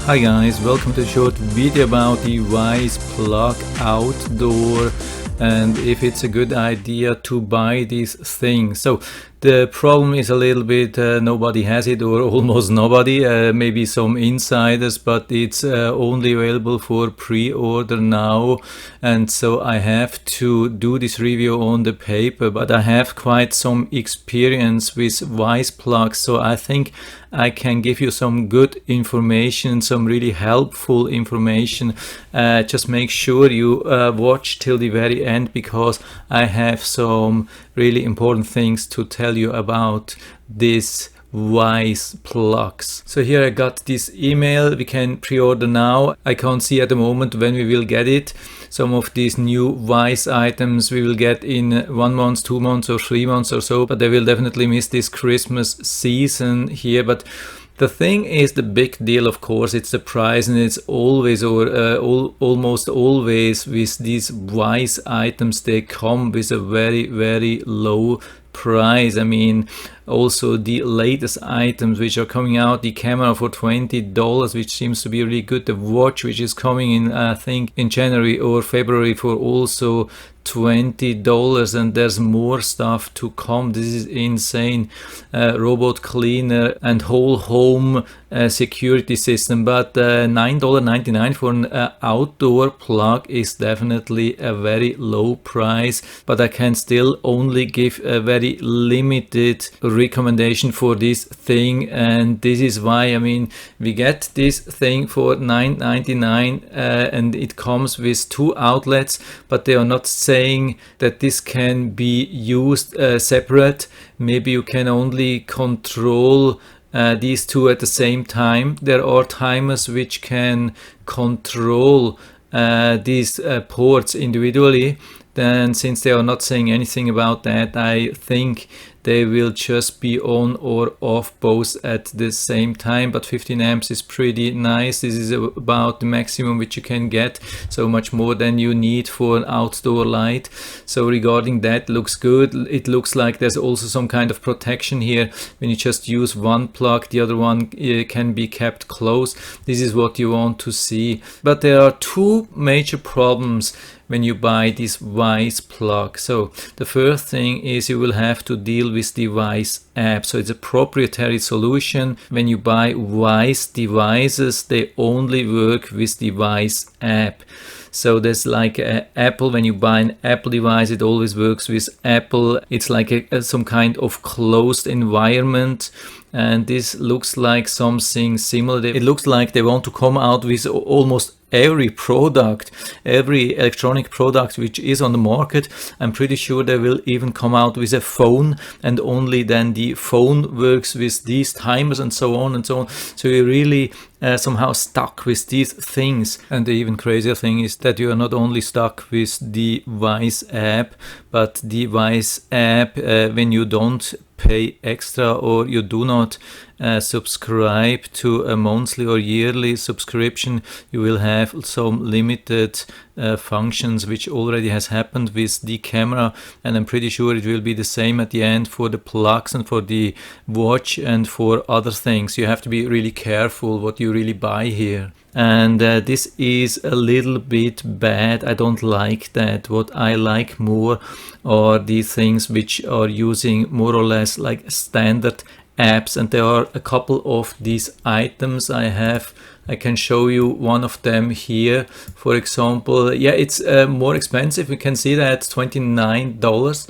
Hi guys, welcome to a short video about the Wyze Plug Outdoor and if it's a good idea to buy this thing. So the problem is a little bit nobody has it, or almost nobody, maybe some insiders, but it's only available for pre-order now, and so I have to do this review on the paper. But I have quite some experience with Wyze plugs, so I think I can give you some good information, some really helpful information. Just make sure you watch till the very end, because I have some really important things to tell you about this Wyze plugs. So here I got this email. We can pre-order now. I can't see at the moment when we will get it. Some of these new Wyze items we will get in 1 month, 2 months or 3 months or so, but they will definitely miss this Christmas season here. But the thing is, the big deal, of course, it's the price, and it's always almost always with these Wyze items, they come with a very low price. I mean, also the latest items which are coming out, the camera for $20, which seems to be really good, the watch which is coming in, I think in January or February, for also $20, and there's more stuff to come. This is insane. Robot cleaner and whole home security system, but $9.99 for an outdoor plug is definitely a very low price. But I can still only give a very limited recommendation for this thing, and this is why, I mean, we get this thing for $9.99 and it comes with 2 outlets, but they are not saying that this can be used separate. Maybe you can only control these 2 at the same time. There are timers which can control these ports individually. Then, since they are not saying anything about that, I think they will just be on or off both at the same time. But 15 amps is pretty nice. This is about the maximum which you can get, so much more than you need for an outdoor light. So regarding that, looks good. It looks like there's also some kind of protection here. When you just use one plug, the other one can be kept close. This is what you want to see. But there are 2 major problems when you buy this Wyze plug. So the first thing is you will have to deal with the Wyze app. So it's a proprietary solution. When you buy Wyze devices, they only work with the Wyze app. So there's like Apple, when you buy an Apple device, it always works with Apple. It's like some kind of closed environment, and this looks like something similar. It looks like they want to come out with almost every product, every electronic product which is on the market. I'm pretty sure they will even come out with a phone, and only then the phone works with these timers and so on and so on. So you're really somehow stuck with these things. And the even crazier thing is that you are not only stuck with the Wyze app, but the Wyze app, when you don't pay extra or you do not subscribe to a monthly or yearly subscription, you will have some limited functions, which already has happened with the camera, and I'm pretty sure it will be the same at the end for the plugs and for the watch and for other things. You have to be really careful what you really buy here. And this is a little bit bad. I don't like that. What I like more are these things which are using more or less like standard apps, and there are a couple of these items I have. I can show you one of them here. For example, yeah, it's more expensive. We can see that $29.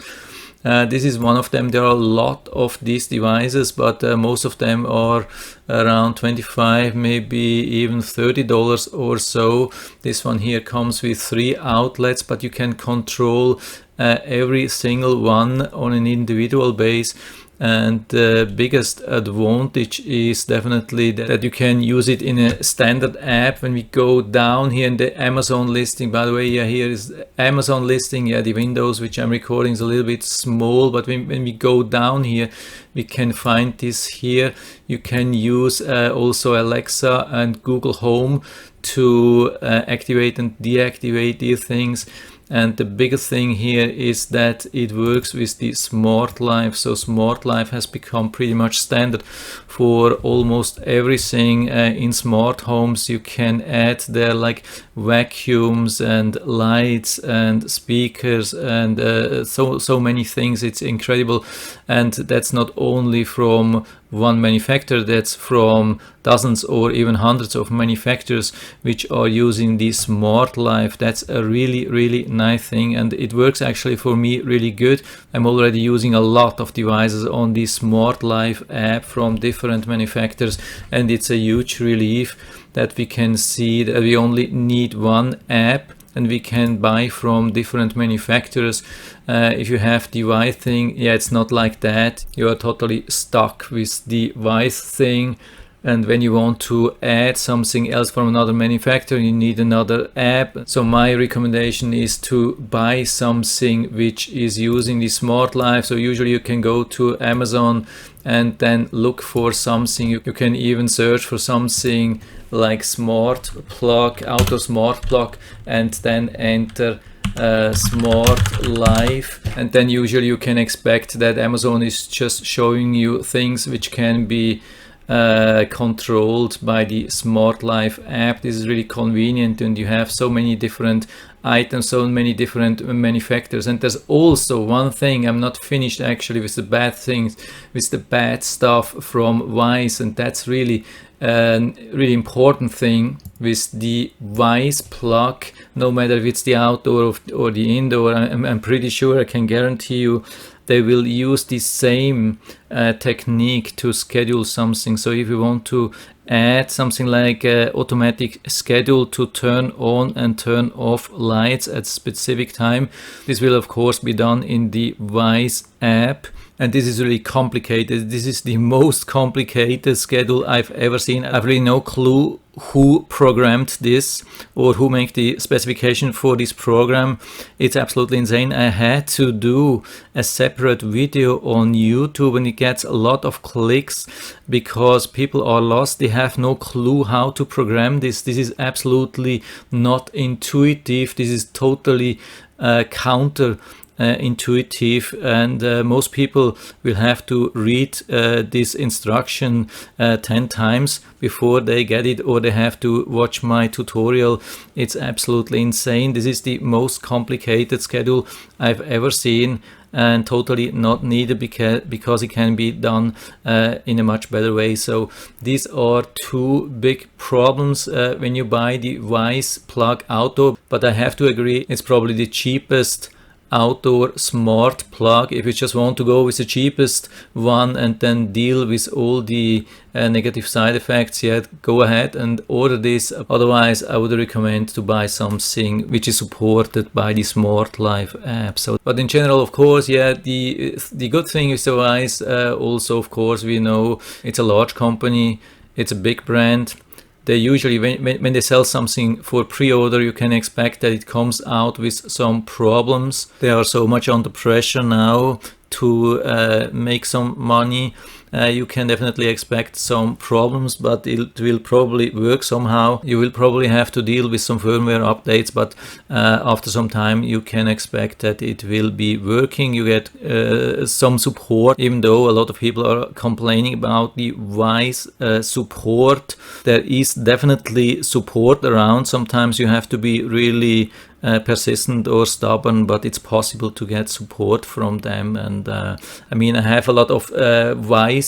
This is one of them. There are a lot of these devices, but most of them are around $25, maybe even $30 or so. This one here comes with 3 outlets, but you can control every single one on an individual base. And the biggest advantage is definitely that you can use it in a standard app. When we go down here in the Amazon listing, by the way, yeah, here is Amazon listing. Yeah, the windows which I'm recording is a little bit small, but when we go down here, we can find this here. You can use also Alexa and Google Home to activate and deactivate these things. And the biggest thing here is that it works with the Smart Life. So Smart Life has become pretty much standard for almost everything in smart homes. You can add there like vacuums and lights and speakers and so many things. It's incredible. And that's not only from one manufacturer, that's from dozens or even hundreds of manufacturers which are using the Smart Life. That's a really nice thing, and it works actually for me really good. I'm already using a lot of devices on the Smart Life app from different manufacturers, and it's a huge relief that we can see that we only need one app and we can buy from different manufacturers. If you have the Wyze thing, yeah, it's not like that. You are totally stuck with the Wyze thing, and when you want to add something else from another manufacturer, you need another app. So my recommendation is to buy something which is using the Smart Life. So usually you can go to Amazon and then look for something. You can even search for something like Smart Plug, Outdoor Smart Plug, and then enter Smart Life, and then usually you can expect that Amazon is just showing you things which can be controlled by the Smart Life app. This is really convenient, and you have so many different items, so many different manufacturers. And there's also one thing, I'm not finished actually with the bad things, with the bad stuff from Wyze, and that's really really important thing with the Wyze plug. No matter if it's the outdoor or the indoor, I'm pretty sure, I can guarantee you, they will use the same technique to schedule something. So if you want to add something like automatic schedule to turn on and turn off lights at specific time, this will of course be done in the Wyze app. And this is really complicated. This is the most complicated schedule I've ever seen. I've really no clue who programmed this or who made the specification for this program. It's absolutely insane. I had to do a separate video on YouTube, and it gets a lot of clicks because people are lost. They have no clue how to program this. This is absolutely not intuitive. This is totally counter intuitive, and most people will have to read this instruction 10 times before they get it, or they have to watch my tutorial. It's absolutely insane. This is the most complicated schedule I've ever seen, and totally not needed because it can be done in a much better way. So these are two big problems when you buy the Wyze Plug Outdoor, but I have to agree, it's probably the cheapest outdoor smart plug. If you just want to go with the cheapest one and then deal with all the negative side effects, yeah, go ahead and order this. Otherwise, I would recommend to buy something which is supported by the Smart Life app. So, but in general, of course, yeah, the good thing is the Wyze. Also, of course, we know it's a large company, it's a big brand. They usually, when they sell something for pre-order, you can expect that it comes out with some problems. They are so much under pressure now to make some money. You can definitely expect some problems, but it will probably work somehow. You will probably have to deal with some firmware updates, but after some time you can expect that it will be working. You get some support, even though a lot of people are complaining about the Wyze support. There is definitely support around. Sometimes you have to be really persistent or stubborn, but it's possible to get support from them. And I mean, I have a lot of Wyze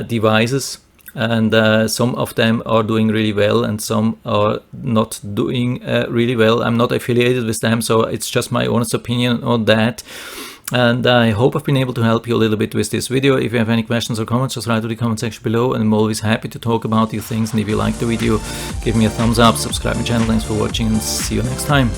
devices, and some of them are doing really well and some are not doing really well. I'm not affiliated with them, so it's just my honest opinion on that. And I hope I've been able to help you a little bit with this video. If you have any questions or comments, just write to the comment section below, and I'm always happy to talk about these things. And if you like the video, give me a thumbs up, subscribe my channel. Thanks for watching, and see you next time.